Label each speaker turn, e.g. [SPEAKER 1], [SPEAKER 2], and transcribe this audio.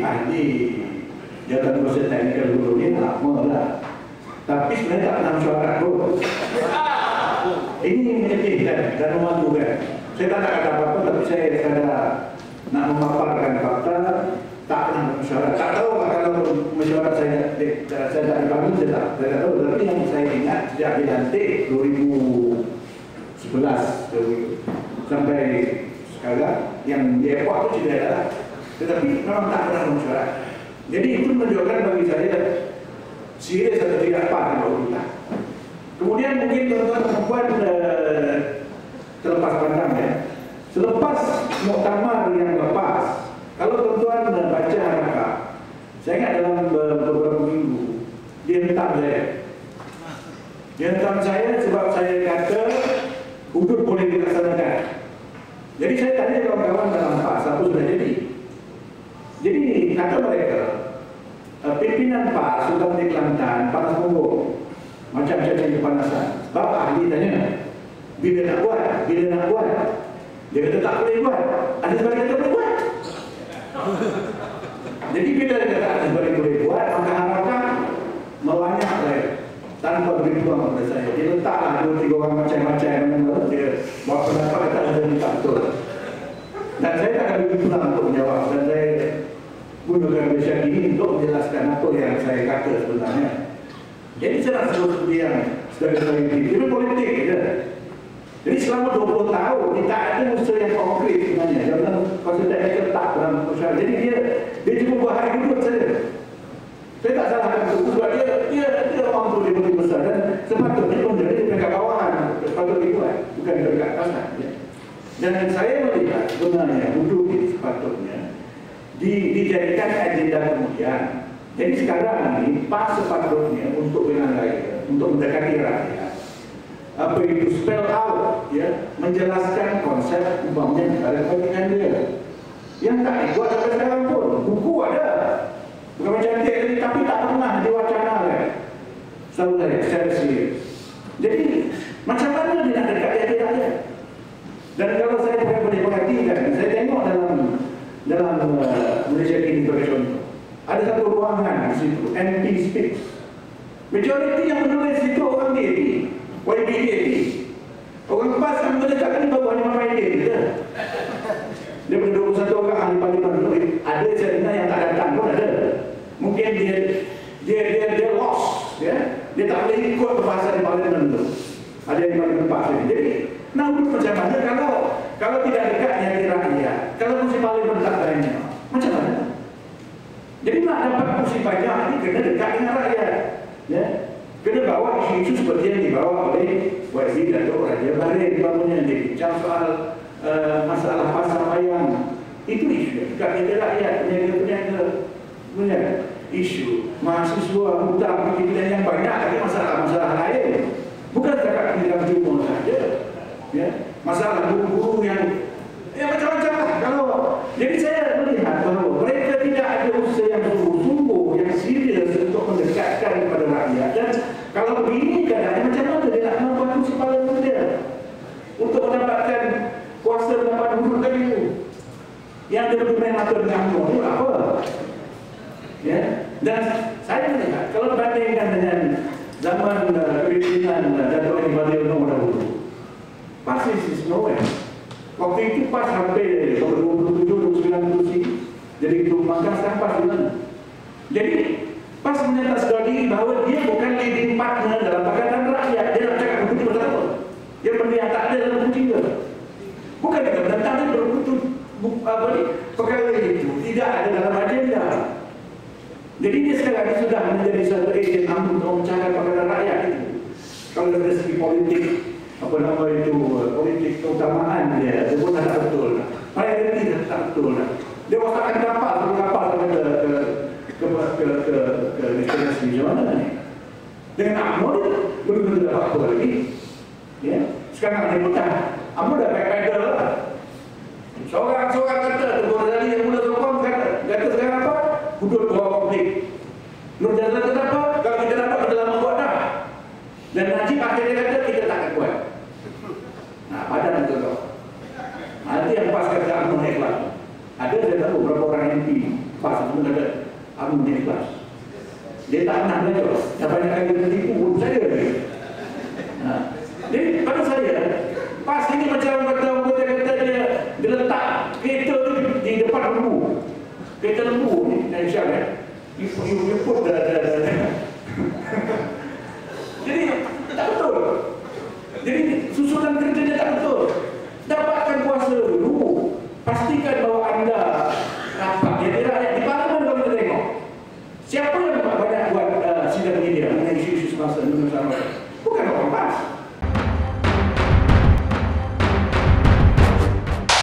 [SPEAKER 1] ahli jabatan kuasa teknikal dulu ni lama lah. Tapi sebenarnya tak pernah mesyuarat pun. Ini menyedih dan memalukan. Saya tak nak kata apa-apa, tapi saya sekadar nak memaparkan fakta. Tak pernah mesyuarat. Tak tahu kalau mesyuarat saya tak dipanggil, saya tak tahu. Tapi yang saya ingat sejak dilantik 2011 sampai sekarang yang di airport itu tidak ada. Tetapi memang tak pernah mesyuarat. Jadi itu menunjukkan bagi saya serius atau tidak apa kita. Kemudian mungkin tuan-tuan dan puan terlepas pandang ya. Selepas muktamar yang lepas, kalau tuan-tuan baca haraka, saya ingat dalam beberapa minggu dia hentam saya. Dia hentam saya sebab saya kata hudud boleh dilaksanakan. Jadi saya tanya kawan-kawan dalam PAS, apa sudah jadi? Jadi kata mereka, pimpinan PAS sudah di Kelantan panas punggung, macam-macam kepanasan. Bapak ahli tanya, bila nak buat? Bila nak buat? Dia kata tak boleh buat. Ada sebab kata boleh buat. Jadi bila dia kata ada sebab boleh buat, maka harapan mewanyak saya tanpa beri peluang kepada saya. Dia letaklah 2-3 orang macam-macam, dia bawa pendapat kata ada yang tak betul. Dan saya tak ada beri peluang untuk menjawab. Dan saya gunakan Malaysia ini untuk menjelaskan apa yang saya kata sebenarnya. Jadi saya nak sebut seperti yang sebagai politik. Ini politik je. Jadi selama 20 tahun tidak ada usaha yang konkret sebenarnya. Jangan konsep teknikal tak dalam masyarakat. Jadi dia cuma buat hari hidup saja. Saya tak salahkan itu sebab dia orang tu dia boleh besar dan sepatutnya pun jadi dekat bawahan. Sepatutnya dibuat, bukan dekat atas. Ya. Dan saya melihat sebenarnya duduk ini sepatutnya dijadikan agenda kemudian. Jadi sekarang ini PAS sepatutnya untuk pilihan raya, untuk mendekati rakyat, apa itu spell out, ya, menjelaskan konsep umpamanya negara kepentingan dia. Yang tak dibuat sampai sekarang pun, buku ada, bukan macam cantik tapi tak pernah diwacanakan. Selalu saya serius. Jadi macam mana dia nak dekat dia? Dan kalau saya boleh perhatikan, saya tengok dalam Malaysia ini sebagai contoh. Ada satu ruangan di situ, MP Speaks. Majoriti yang menulis itu orang DAP, YBDAP. Orang PAS yang meletakkan di bawah nama YBDAP je. Dia pada 21 orang ahli parlimen dulu. Ada cerita yang tak datang pun ada. Mungkin dia lost, ya. Dia tak boleh ikut perbahasan di parlimen dulu. Ada yang di parlimen PAS ini. Jadi nak urus macam mana kalau tidak dekat yang rakyat, kalau kursi parlimen tak banyak, macam mana? Jadi nak dapat kursi banyak ini kena dekat dengan rakyat, ya. Kena bawa isu-isu seperti yang dibawa oleh YB Dato' Raja Baharin, bangunnya dia bincang soal masalah pasar wayang. Itu isu dekat dengan rakyat, punya isu mahasiswa hutang pilihan yang banyak, tapi masalah-masalah lain. Bukan dekat pendidikan cuma saja, ya. Masalah guru-guru yang macam-macam lah. Jadi saya melihat bahawa mereka tidak ada usaha yang sungguh-sungguh, yang serius untuk mendekatkan kepada rakyat. Dan kalau begini keadaannya, macam mana dia nak membuat kursi parlimen dia untuk mendapatkan kuasa mendapat duduk tadi itu? Yang dia bermain mata dengan itu apa? Ya. Dan saya melihat kalau bandingkan dengan zaman kepimpinan Dato' Edi Badriono dahulu, PAS is nowhere. Waktu itu PAS hampir 27-29 kursi. Jadi itu maka sekarang PAS di mana? Jadi PAS menyatakan sudah diri bahawa dia bukan leading partner dalam Pakatan Rakyat. Dia nak cakap begitu betul. Dia pernyataan tak ada dalam buku dia. Bukan dia tentang dia berkutu perkara itu tidak ada dalam agenda. Jadi dia sekarang sudah menjadi satu agen untuk mencari Pakatan Rakyat itu. Kalau dari segi politik, apa nama itu, politik keutamaan dia pun tak betul. Priority tak betul. Dia wasahkan kapal sampai ke destinasi mana ni? Dengan UMNO dia belum dapat apa lagi. Ya, sekarang dia putah. UMNO dah backpedal lah. Seorang kata Teguh Razali yang mula sokong kata sekarang apa? Hudud bawah publik. Nur Jazal kata apa? Kalau kita dapat kita lama buat dah. Dan Najib akhirnya kata kita tak akan buat. Nah, padan itu tau. Nanti yang pas kata UMNO naik lah. Ada saya tahu beberapa orang MP Abu kata, Abu di kelas. Dia tak pernah belajar. Dah banyak kali tertipu pun saya. Jadi pada saya, pas ini macam kata dia letak kereta tu di depan lembu. Kereta lembu ni, Aisyah kan. You put the Jadi tak betul. Jadi susunan kerja dia